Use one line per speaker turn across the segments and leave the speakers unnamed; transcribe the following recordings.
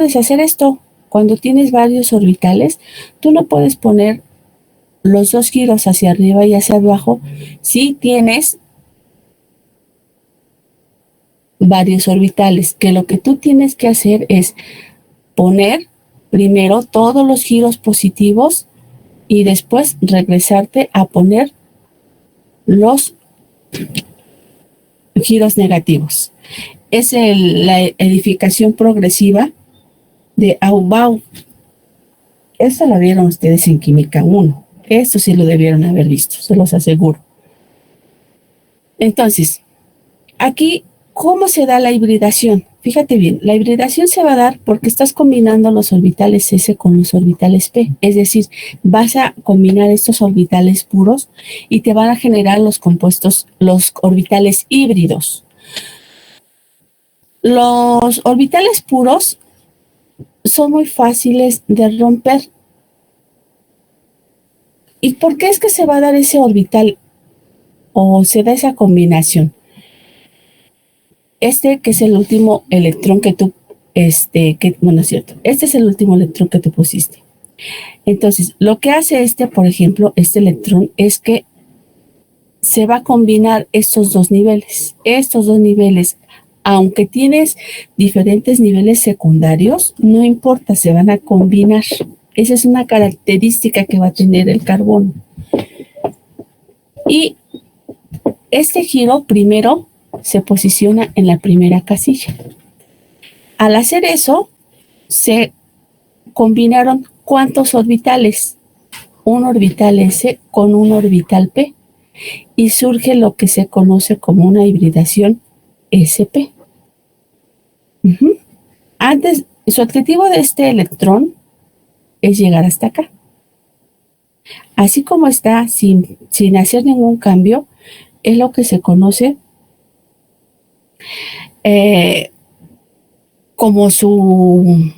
puedes hacer esto. Cuando tienes varios orbitales, tú no puedes poner los dos giros hacia arriba y hacia abajo si tienes varios orbitales, que lo que tú tienes que hacer es poner primero todos los giros positivos y después regresarte a poner los giros negativos. Es la edificación progresiva de Aufbau. Esto lo vieron ustedes en Química 1. Esto sí lo debieron haber visto, se los aseguro. Entonces, aquí, ¿cómo se da la hibridación? Fíjate bien, la hibridación se va a dar porque estás combinando los orbitales S con los orbitales P. Es decir, vas a combinar estos orbitales puros y te van a generar los compuestos, los orbitales híbridos. Los orbitales puros son muy fáciles de romper. ¿Y por qué es que se va a dar ese orbital o se da esa combinación? Que es el último electrón que tú, bueno, es cierto, este es el último electrón que tú pusiste. Entonces, lo que hace por ejemplo, este electrón es que se va a combinar estos dos niveles. Estos dos niveles, aunque tienes diferentes niveles secundarios, no importa, se van a combinar. Esa es una característica que va a tener el carbono. Y este giro primero se posiciona en la primera casilla. Al hacer eso, se combinaron ¿cuántos orbitales? Un orbital S con un orbital P. Y surge lo que se conoce como una hibridación sp. Antes, su objetivo de este electrón es llegar hasta acá. Así como está, sin hacer ningún cambio, es lo que se conoce como su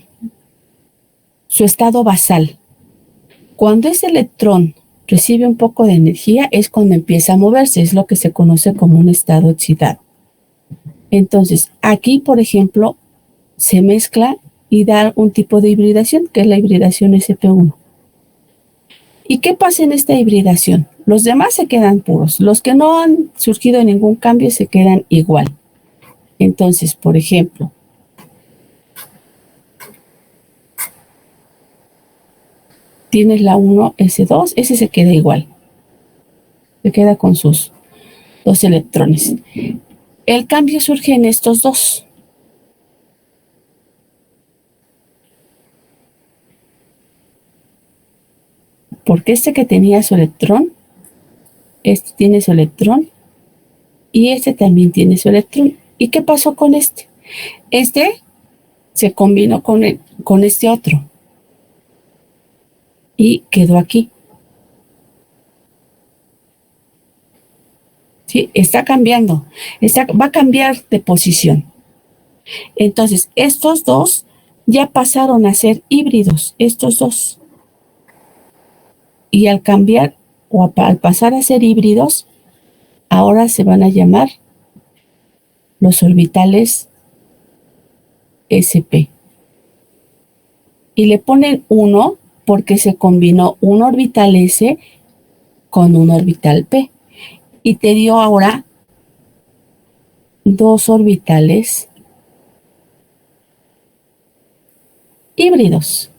estado basal. Cuando ese electrón recibe un poco de energía es cuando empieza a moverse, es lo que se conoce como un estado excitado. Entonces, aquí, por ejemplo, se mezcla y da un tipo de hibridación, que es la hibridación sp1. ¿Y qué pasa en esta hibridación? Los demás se quedan puros, los que no han surgido ningún cambio se quedan igual. Entonces, por ejemplo, tienes la 1s2, ese se queda igual. Se queda con sus dos electrones. El cambio surge en estos dos. Porque que tenía su electrón, este tiene su electrón y este también tiene su electrón. ¿Y qué pasó con este? Este se combinó con este otro y quedó aquí. ¿Sí? Está cambiando, va a cambiar de posición. Entonces, estos dos ya pasaron a ser híbridos, estos dos. Y al cambiar o al pasar a ser híbridos, ahora se van a llamar los orbitales sp. Y le ponen 1 porque se combinó un orbital s con un orbital p. Y te dio ahora dos orbitales híbridos.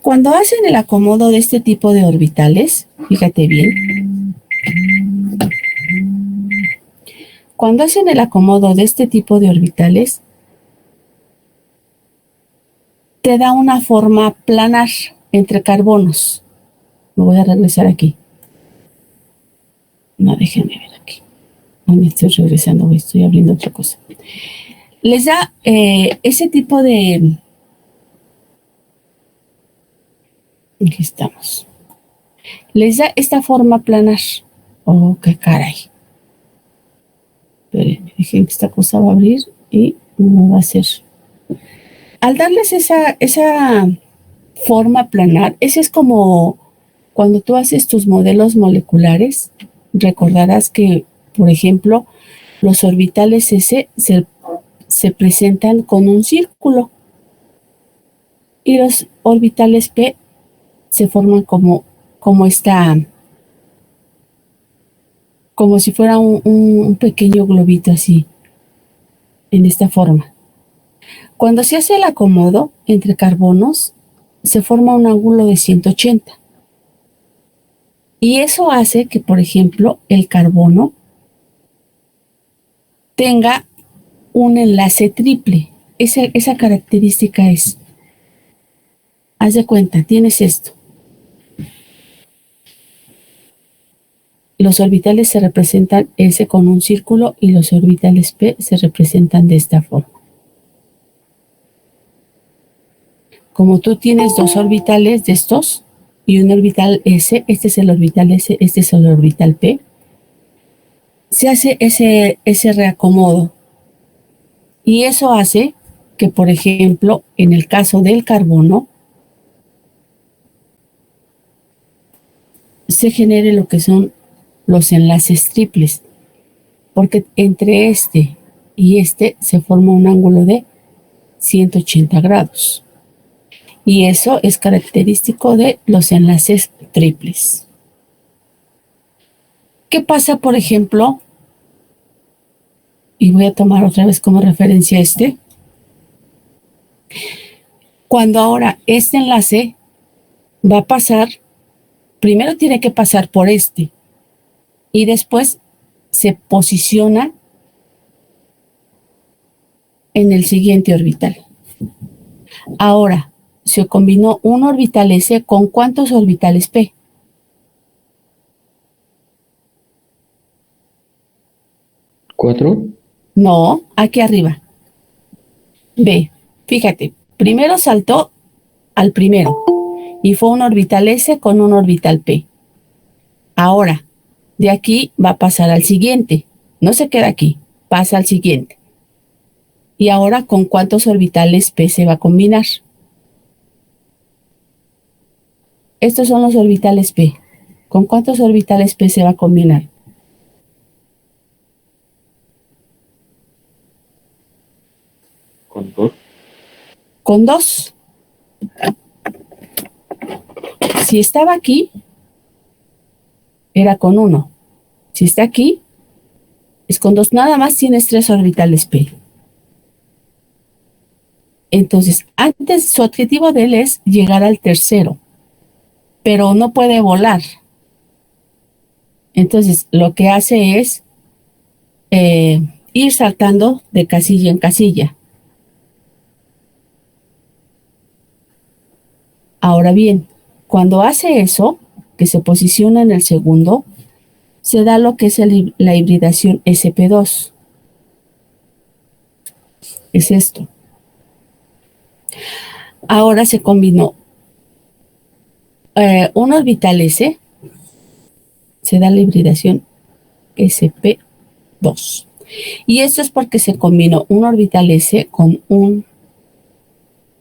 Cuando hacen el acomodo de este tipo de orbitales, fíjate bien, cuando hacen el acomodo de este tipo de orbitales, te da una forma planar entre carbonos. Me voy a regresar aquí. No, déjenme ver aquí. No me estoy regresando, estoy abriendo otra cosa. Les da ese tipo de... Aquí estamos. Les da esta forma planar. Oh, qué caray. Espérenme, dejen que esta cosa va a abrir y no va a hacer. Al darles esa forma planar, ese es como cuando tú haces tus modelos moleculares, recordarás que, por ejemplo, los orbitales S se presentan con un círculo y los orbitales p se forman como si fuera un pequeño globito así, en esta forma. Cuando se hace el acomodo entre carbonos, se forma un ángulo de 180. Y eso hace que, por ejemplo, el carbono tenga un enlace triple. Esa característica es, haz de cuenta, tienes esto. Los orbitales se representan S con un círculo y los orbitales P se representan de esta forma. Como tú tienes dos orbitales de estos y un orbital S, este es el orbital S, este es el orbital P, se hace ese reacomodo. Y eso hace que, por ejemplo, en el caso del carbono, se genere lo que son los enlaces triples, porque entre este y este se forma un ángulo de 180 grados. Y eso es característico de los enlaces triples. ¿Qué pasa, por ejemplo? Y voy a tomar otra vez como referencia este. Cuando ahora este enlace va a pasar, primero tiene que pasar por este y después se posiciona en el siguiente orbital. Ahora, se combinó un orbital S con ¿cuántos orbitales P?
¿4?
No, aquí arriba. Ve, fíjate, primero saltó al primero y fue un orbital S con un orbital P. Ahora, de aquí va a pasar al siguiente. No se queda aquí, pasa al siguiente. Y ahora, ¿con cuántos orbitales P se va a combinar? Estos son los orbitales P. ¿Con cuántos orbitales P se va a combinar?
Con 2.
Con dos. Si estaba aquí, era con uno. Si está aquí, es con dos. Nada más tienes tres orbitales P. Entonces, antes su objetivo de él es llegar al tercero, pero no puede volar. Entonces, lo que hace es ir saltando de casilla en casilla. Ahora bien, cuando hace eso, que se posiciona en el segundo, se da lo que es la hibridación sp2. Es esto. Ahora se combinó un orbital S, se da la hibridación sp2. Y esto es porque se combinó un orbital S con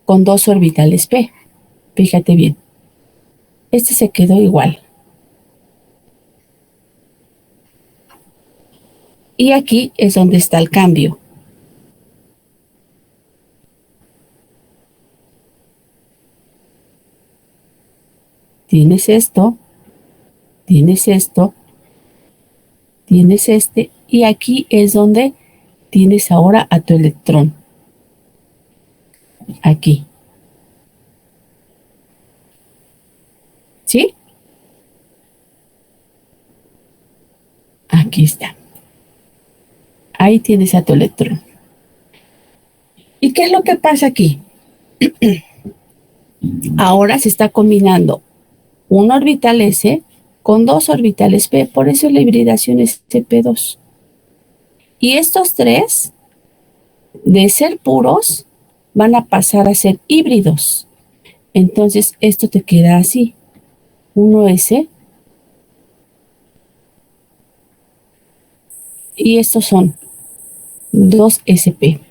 dos orbitales p. Fíjate bien. Este se quedó igual. Y aquí es donde está el cambio. Tienes esto, tienes esto, tienes este, y aquí es donde tienes ahora a tu electrón. Aquí. ¿Sí? Aquí está. Ahí tienes a tu electrón. ¿Y qué es lo que pasa aquí? Ahora se está combinando un orbital S con dos orbitales p, por eso la hibridación es sp2. Y estos tres, de ser puros, van a pasar a ser híbridos. Entonces esto te queda así. 1s y estos son 2sp.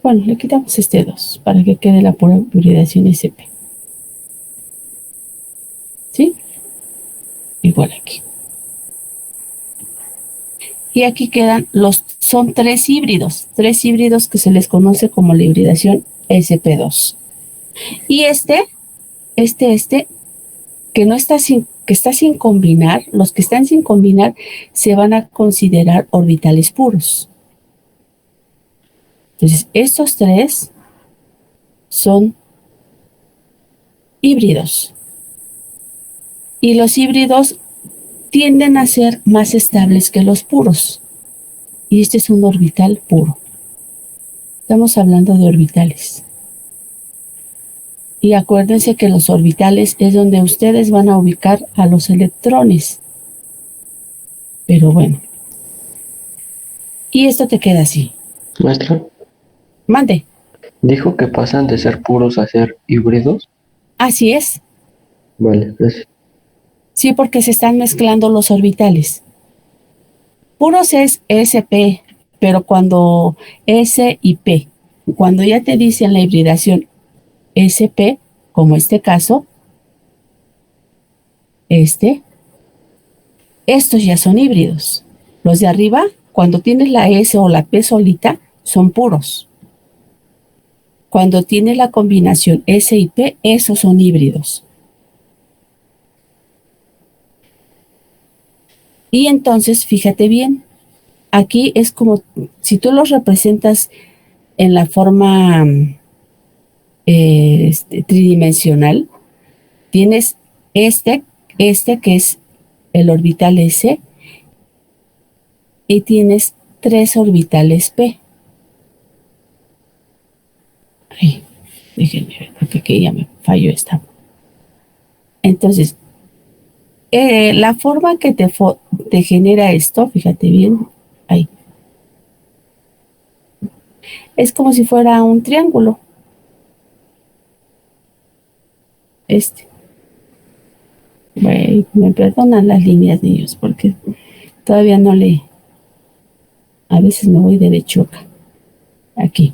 Bueno, le quitamos este 2 para que quede la pura hibridación sp. ¿Sí? Igual aquí. Y aquí quedan son tres híbridos que se les conoce como la hibridación sp2. Y que no está que está sin combinar, los que están sin combinar se van a considerar orbitales puros. Entonces, estos tres son híbridos. Y los híbridos tienden a ser más estables que los puros. Y este es un orbital puro. Estamos hablando de orbitales. Y acuérdense que los orbitales es donde ustedes van a ubicar a los electrones. Pero bueno. Y esto te queda así.
Maestra,
Mande.
dijo que pasan de ser puros a ser híbridos.
Así es.
Vale, gracias.
Sí, porque se están mezclando los orbitales. Puros es sp, pero cuando S y P, cuando ya te dicen la hibridación sp, como este caso, estos ya son híbridos. Los de arriba, cuando tienes la S o la P solita, son puros. Cuando tienes la combinación S y P, esos son híbridos. Y entonces, fíjate bien, aquí es como si tú los representas en la forma tridimensional, tienes este que es el orbital S, y tienes tres orbitales P. Ay, déjenme ver, porque aquí ya me falló esta. Entonces, la forma que te genera esto, fíjate bien, ahí, es como si fuera un triángulo. Bueno, me perdonan las líneas, niños, porque todavía no a veces me voy derechoca. Aquí.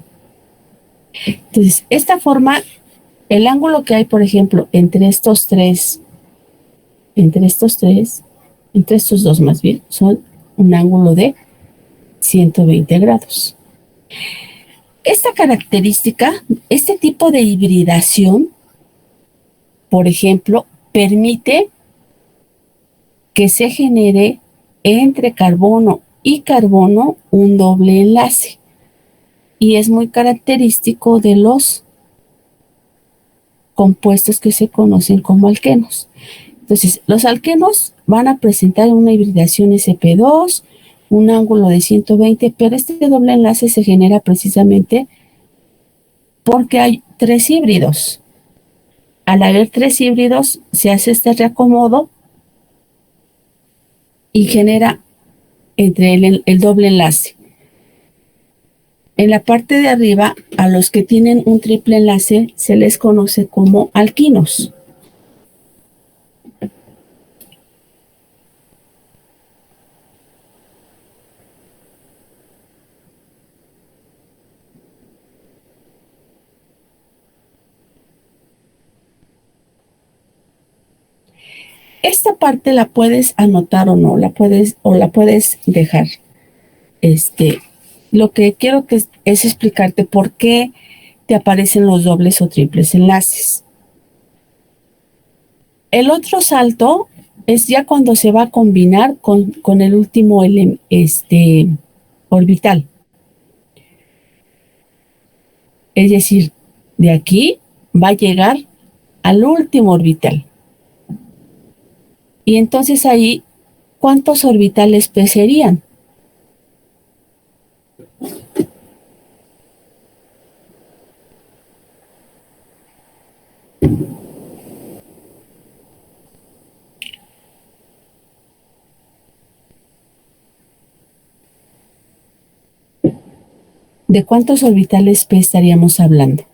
Entonces, esta forma, el ángulo que hay, por ejemplo, entre estos dos más bien, son un ángulo de 120 grados. Esta característica, este tipo de hibridación, por ejemplo, permite que se genere entre carbono y carbono un doble enlace. Y es muy característico de los compuestos que se conocen como alquenos. Entonces, los alquenos van a presentar una hibridación sp2, un ángulo de 120, pero este doble enlace se genera precisamente porque hay tres híbridos. Al haber tres híbridos, se hace este reacomodo y genera entre el doble enlace. En la parte de arriba, a los que tienen un triple enlace se les conoce como alquinos. Esta parte la puedes anotar o no, la puedes dejar. Lo que quiero es explicarte por qué te aparecen los dobles o triples enlaces. El otro salto es ya cuando se va a combinar con el último orbital. Es decir, de aquí va a llegar al último orbital. Y entonces ahí, ¿cuántos orbitales P serían? ¿De cuántos orbitales P estaríamos hablando?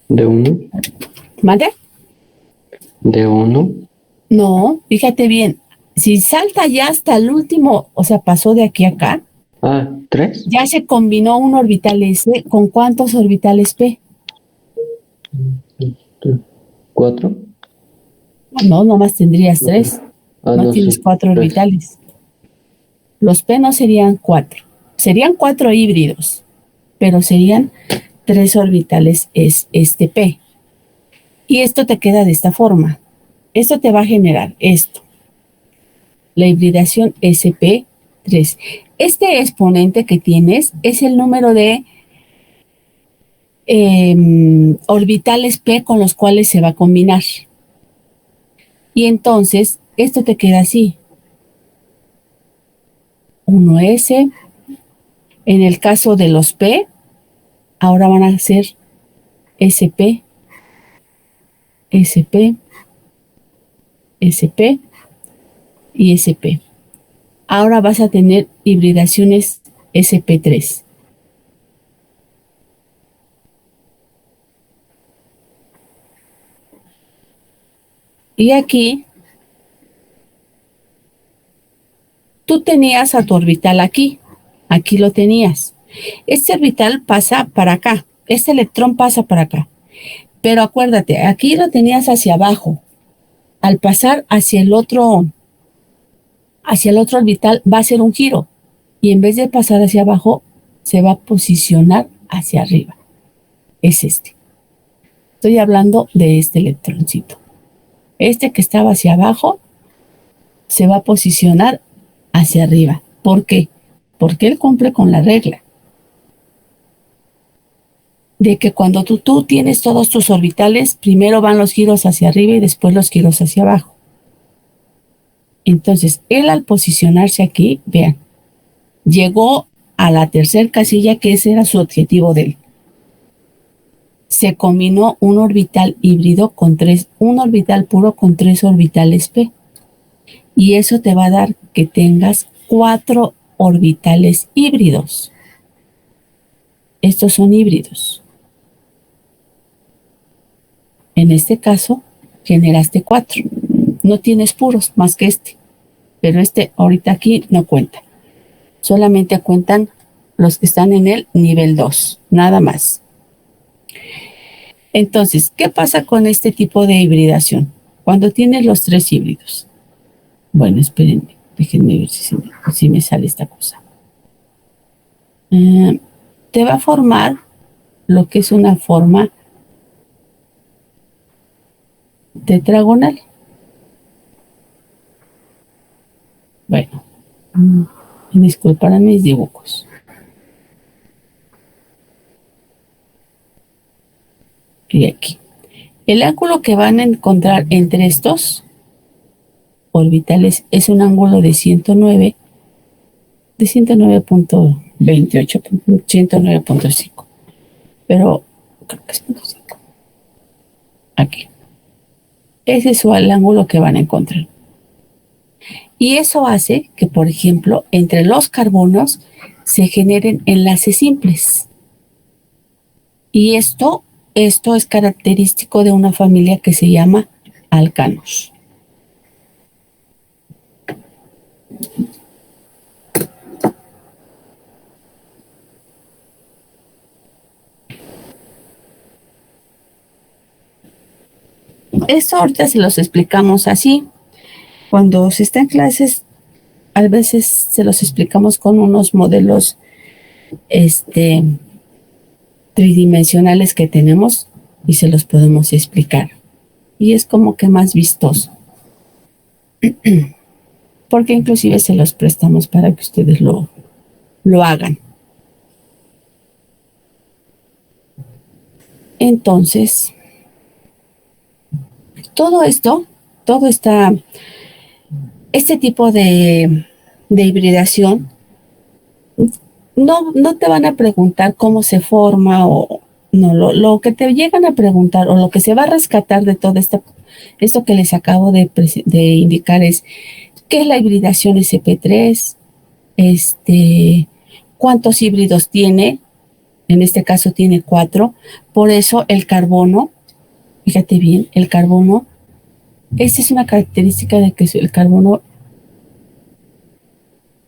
¿De uno?
¿Mande?
¿De uno?
No, fíjate bien. Si salta ya hasta el último, o sea, pasó de aquí a acá,
Ah, ¿3?
ya se combinó un orbital S con ¿cuántos orbitales P?
4.
No, nomás tendrías 3.
Ah,
No
no,
tienes
sí.
4
3.
orbitales. Los P no serían 4. Serían 4 híbridos, pero serían 3 orbitales es este P. Y esto te queda de esta forma. Esto te va a generar esto. La hibridación sp3. Este exponente que tienes es el número de orbitales P con los cuales se va a combinar. Y entonces, esto te queda así. 1s. En el caso de los P, ahora van a ser sp, sp, sp y sp. Ahora vas a tener hibridaciones sp3. Y aquí tú tenías a tu orbital aquí. Aquí lo tenías. Este orbital pasa para acá. Este electrón pasa para acá. Pero acuérdate, aquí lo tenías hacia abajo. Al pasar hacia el otro orbital va a ser un giro. Y en vez de pasar hacia abajo, se va a posicionar hacia arriba. Es este. Estoy hablando de este electroncito. Este que estaba hacia abajo se va a posicionar hacia arriba. ¿Por qué? Porque él cumple con la regla de que cuando tú tienes todos tus orbitales, primero van los giros hacia arriba y después los giros hacia abajo. Entonces, él al posicionarse aquí, vean, llegó a la tercera casilla, que ese era su objetivo de él. Se combinó un orbital híbrido con un orbital puro con 3 orbitales P. Y eso te va a dar que tengas 4 orbitales híbridos. Estos son híbridos. En este caso, generaste 4. No tienes puros más que este. Pero este ahorita aquí no cuenta. Solamente cuentan los que están en el nivel 2. Nada más. Entonces, ¿qué pasa con este tipo de hibridación? Cuando tienes los 3 híbridos. Bueno, espérenme. Déjenme ver si me sale esta cosa. Te va a formar lo que es una forma tetragonal. Bueno, disculparán mis dibujos. Y aquí. El ángulo que van a encontrar entre estos orbitales es un ángulo de 109, de 109.28, 109.5. Pero creo que es 0.5. Aquí. Ese es el ángulo que van a encontrar. Y eso hace que, por ejemplo, entre los carbonos se generen enlaces simples. Y esto es característico de una familia que se llama alcanos. Esto ahorita se los explicamos así. Cuando se está en clases, a veces se los explicamos con unos modelos tridimensionales que tenemos y se los podemos explicar. Y es como que más vistoso. Porque inclusive se los prestamos para que ustedes lo hagan. Entonces, todo este tipo de hibridación, no te van a preguntar cómo se forma o no, lo que te llegan a preguntar o lo que se va a rescatar de todo esto que les acabo de indicar es qué es la hibridación sp3, cuántos híbridos tiene, en este caso tiene 4, por eso el carbono, fíjate bien, el carbono, esta es una característica de que el carbono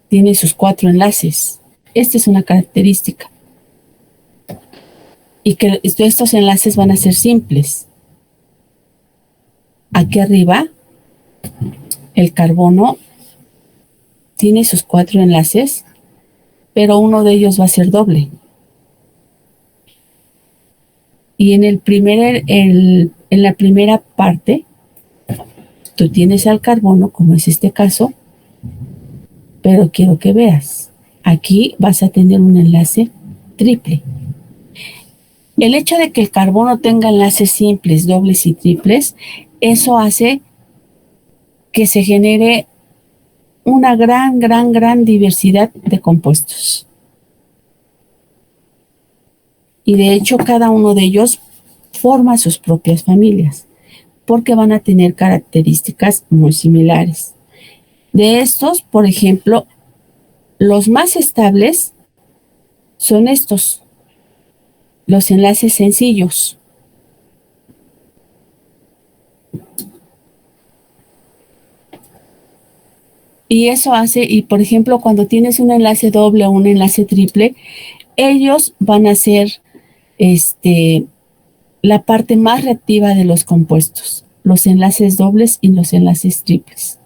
tiene sus 4 enlaces. Esta es una característica. Y que estos enlaces van a ser simples. Aquí arriba, el carbono tiene sus 4 enlaces, pero uno de ellos va a ser doble. Y en la primera parte, tú tienes al carbono, como es este caso, pero quiero que veas. Aquí vas a tener un enlace triple. El hecho de que el carbono tenga enlaces simples, dobles y triples, eso hace que se genere una gran diversidad de compuestos. Y de hecho, cada uno de ellos forma sus propias familias, porque van a tener características muy similares. De estos, por ejemplo, los más estables son estos, los enlaces sencillos. Y eso hace, y por ejemplo, cuando tienes un enlace doble o un enlace triple, ellos van a ser la parte más reactiva de los compuestos. Los enlaces dobles y los enlaces triples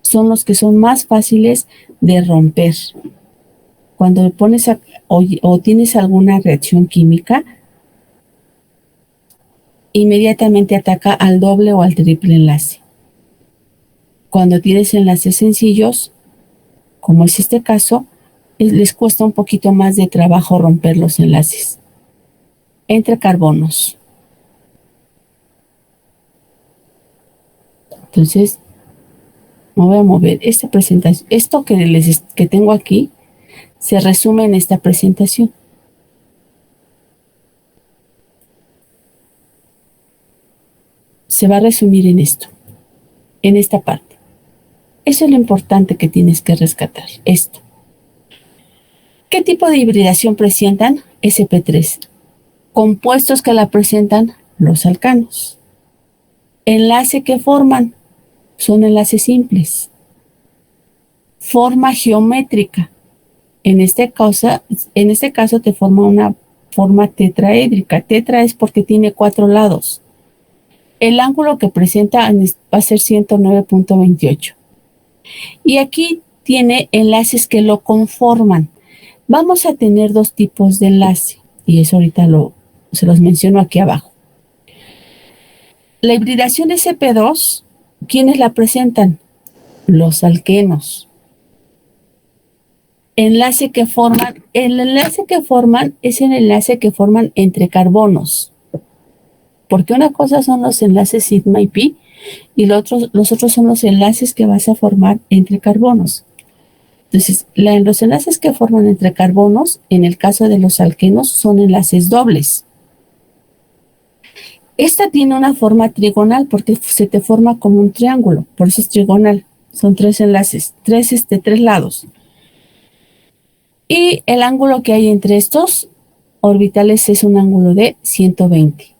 son los que son más fáciles de romper. Cuando pones o tienes alguna reacción química, inmediatamente ataca al doble o al triple enlace. Cuando tienes enlaces sencillos, como es este caso, les cuesta un poquito más de trabajo romper los enlaces entre carbonos. Entonces, me voy a mover esta presentación. Esto que tengo aquí se resume en esta presentación. Se va a resumir en esto, en esta parte. Eso es lo importante que tienes que rescatar, esto. ¿Qué tipo de hibridación presentan? sp3. Compuestos que la presentan, los alcanos. Enlace que forman, son enlaces simples. Forma geométrica. En este caso te forma una forma tetraédrica. Tetra es porque tiene 4 lados. El ángulo que presenta va a ser 109.28. Y aquí tiene enlaces que lo conforman. Vamos a tener 2 tipos de enlace. Y eso ahorita se los menciono aquí abajo. La hibridación sp2, ¿quiénes la presentan? Los alquenos. El enlace que forman es el enlace que forman entre carbonos. Porque una cosa son los enlaces sigma y pi, y los otros son los enlaces que vas a formar entre carbonos. Entonces, los enlaces que forman entre carbonos, en el caso de los alquenos, son enlaces dobles. Esta tiene una forma trigonal porque se te forma como un triángulo, por eso es trigonal. Son 3 enlaces, 3 lados. Y el ángulo que hay entre estos orbitales es un ángulo de 120.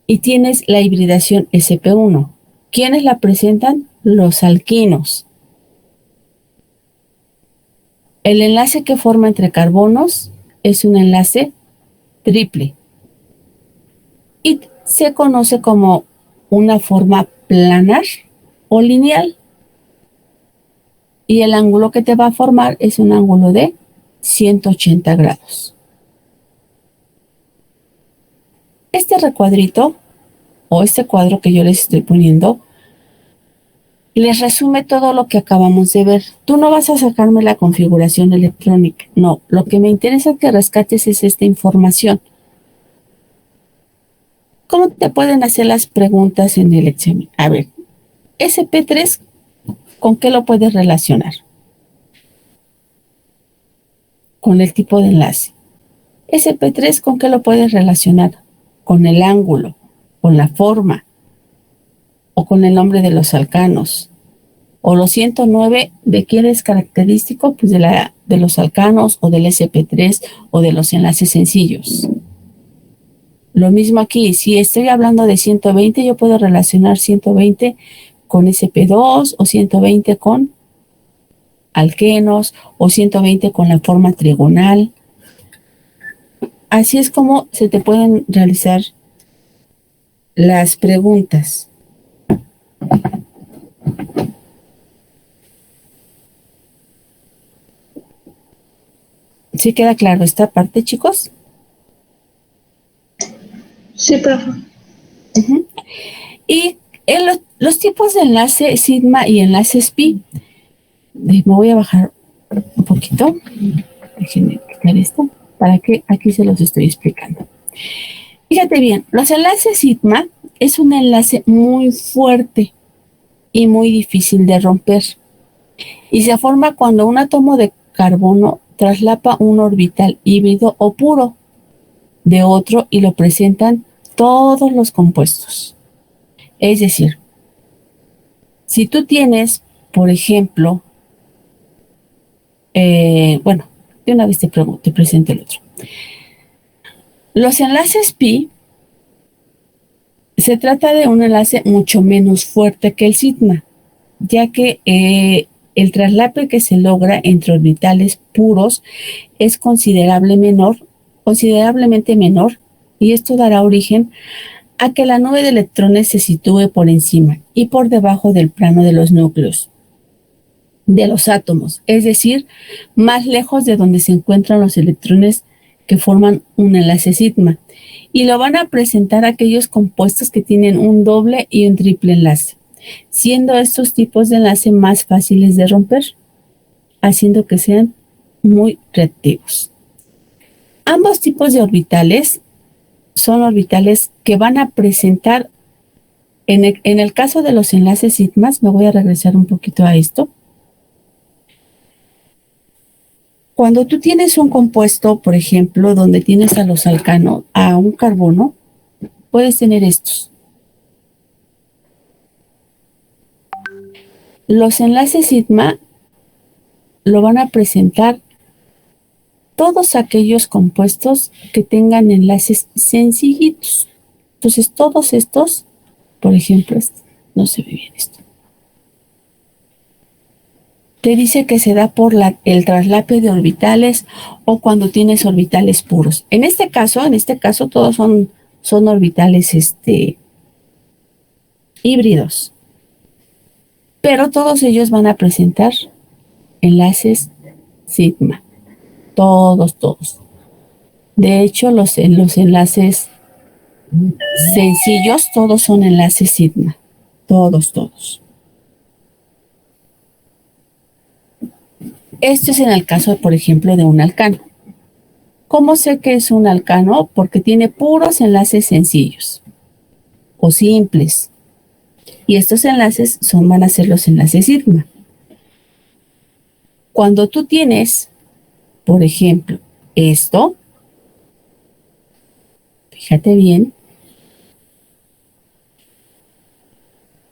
Y tienes la hibridación sp1. ¿Quiénes la presentan? Los alquinos. El enlace que forma entre carbonos es un enlace triple. Y se conoce como una forma planar o lineal. Y el ángulo que te va a formar es un ángulo de 180 grados. Este recuadrito o este cuadro que yo les estoy poniendo les resume todo lo que acabamos de ver. Tú no vas a sacarme la configuración electrónica, no. Lo que me interesa que rescates es esta información. ¿Cómo te pueden hacer las preguntas en el examen? A ver, sp3, ¿con qué lo puedes relacionar? Con el tipo de enlace. sp3, ¿con qué lo puedes relacionar? Con el ángulo, con la forma, o con el nombre de los alcanos. O los 109, ¿de quién es característico? Pues de los alcanos, o del sp3, o de los enlaces sencillos. Lo mismo aquí, si estoy hablando de 120, yo puedo relacionar 120 con sp2 o 120 con alquenos o 120 con la forma trigonal. Así es como se te pueden realizar las preguntas. ¿Sí queda claro esta parte, chicos?
Sí, profe.
Y los tipos de enlace sigma y enlaces pi. Me voy a bajar un poquito. Déjenme quitar esto para que aquí se los estoy explicando. Fíjate bien, los enlaces sigma es un enlace muy fuerte y muy difícil de romper. Y se forma cuando un átomo de carbono traslapa un orbital híbrido o puro de otro y lo presentan todos los compuestos. Es decir, si tú tienes, por ejemplo, bueno, de una vez te presento el otro. Los enlaces pi se trata de un enlace mucho menos fuerte que el sigma, ya que el traslape que se logra entre orbitales puros es considerablemente menor, y esto dará origen a que la nube de electrones se sitúe por encima y por debajo del plano de los núcleos de los átomos, es decir, más lejos de donde se encuentran los electrones que forman un enlace sigma, y lo van a presentar aquellos compuestos que tienen un doble y un triple enlace, siendo estos tipos de enlace más fáciles de romper, haciendo que sean muy reactivos. Ambos tipos de orbitales son orbitales que van a presentar, en el caso de los enlaces sigmas, me voy a regresar un poquito a esto. Cuando tú tienes un compuesto, por ejemplo, donde tienes a los alcanos, a un carbono, puedes tener estos. Los enlaces sigma lo van a presentar todos aquellos compuestos que tengan enlaces sencillitos. Entonces, todos estos, por ejemplo, no se ve bien esto. Te dice que se da por el traslape de orbitales o cuando tienes orbitales puros. En este caso todos son orbitales híbridos. Pero todos ellos van a presentar enlaces sigma. Todos. De hecho, los enlaces sencillos, todos son enlaces sigma. Todos. Esto es en el caso, por ejemplo, de un alcano. ¿Cómo sé que es un alcano? Porque tiene puros enlaces sencillos o simples. Y estos enlaces van a ser los enlaces sigma. Cuando tú tienes, por ejemplo, esto, fíjate bien,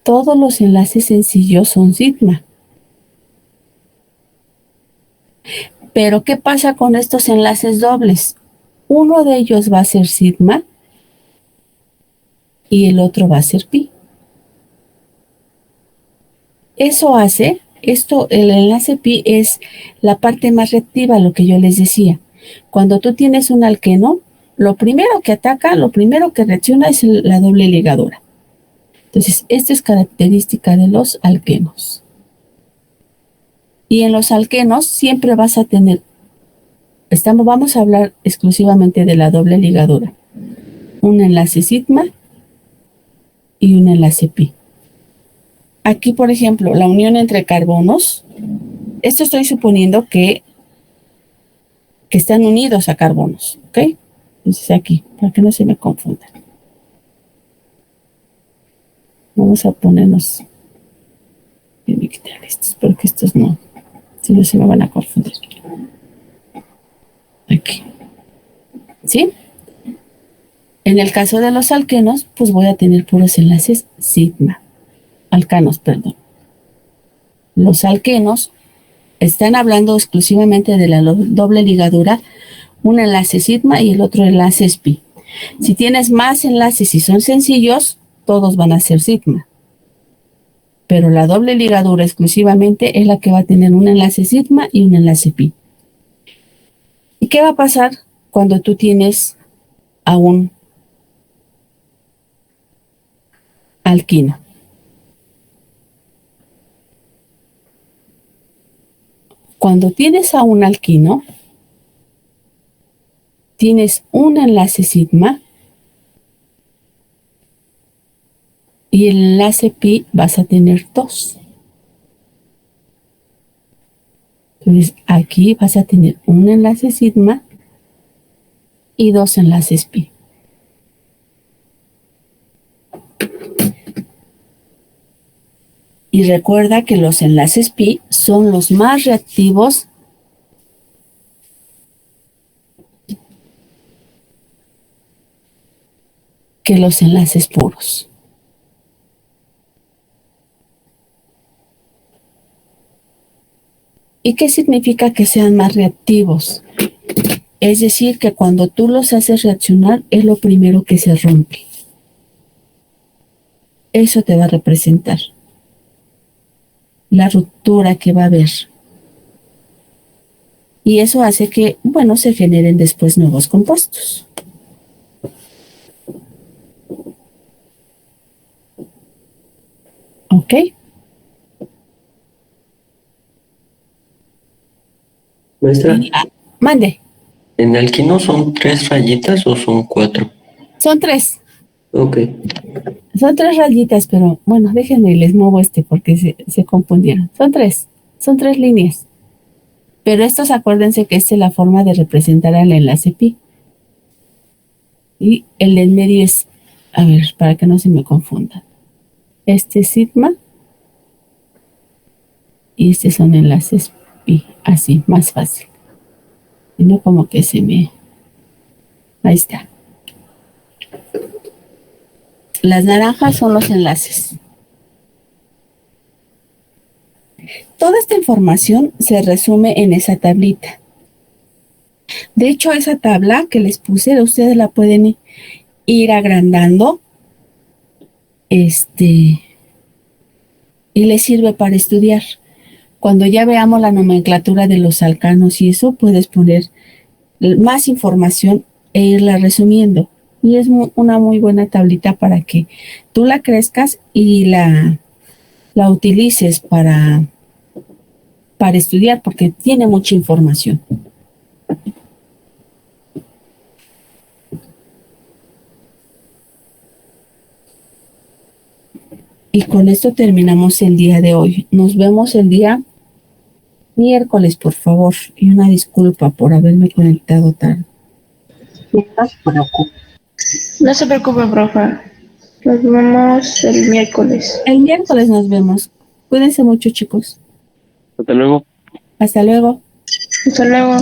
todos los enlaces sencillos son sigma. Pero, ¿qué pasa con estos enlaces dobles? Uno de ellos va a ser sigma y el otro va a ser pi. Eso hace, el enlace pi es la parte más reactiva, lo que yo les decía. Cuando tú tienes un alqueno, lo primero que ataca, lo primero que reacciona es la doble ligadura. Entonces, esta es característica de los alquenos. Y en los alquenos siempre vas a tener, vamos a hablar exclusivamente de la doble ligadura. Un enlace sigma y un enlace pi. Aquí, por ejemplo, la unión entre carbonos, esto estoy suponiendo que están unidos a carbonos, ¿ok? Entonces aquí, para que no se me confundan. Vamos a ponernos, voy a quitar estos, porque estos no, si no se me van a confundir. Aquí. ¿Sí? En el caso de los alquenos, pues voy a tener puros enlaces sigma. Alcanos, perdón. Los alquenos están hablando exclusivamente de la doble ligadura, un enlace sigma y el otro enlace es pi. Si tienes más enlaces y son sencillos, todos van a ser sigma. pero la doble ligadura exclusivamente es la que va a tener un enlace sigma y un enlace pi. ¿Y qué va a pasar cuando tú tienes a un alquino? Cuando tienes a un alquino, tienes un enlace sigma y el enlace pi vas a tener dos. Entonces aquí vas a tener un enlace sigma y dos enlaces pi. Y recuerda que los enlaces pi son los más reactivos que los enlaces puros. ¿Y qué significa que sean más reactivos? Es decir, que cuando tú los haces reaccionar es lo primero que se rompe. Eso te va a representar la ruptura que va a haber. Y eso hace que, bueno, se generen después nuevos compuestos. ¿Ok?
Maestra,
Mande.
¿en alquino son 3 rayitas o son 4?
Son tres.
Ok.
Son tres rayitas, pero bueno, déjenme, les muevo porque se confundieron. Son tres líneas. Pero estos acuérdense que esta es la forma de representar al enlace pi. Y el del medio es, a ver, para que no se me confunda. Este es sigma y estos son enlaces pi. Así, más fácil. Y no como que se me... Ahí está. Las naranjas son los enlaces. Toda esta información se resume en esa tablita. De hecho, esa tabla que les puse, ustedes la pueden ir agrandando, y les sirve para estudiar. Cuando ya veamos la nomenclatura de los alcanos y eso, puedes poner más información e irla resumiendo. Y es una muy buena tablita para que tú la crezcas y la utilices para estudiar, porque tiene mucha información. Y con esto terminamos el día de hoy. Nos vemos el día miércoles, por favor. Y una disculpa por haberme conectado tarde. No se preocupe.
No se preocupe, profe. Nos vemos el miércoles.
El miércoles nos vemos. Cuídense mucho, chicos.
Hasta luego.
Hasta luego.
Hasta luego.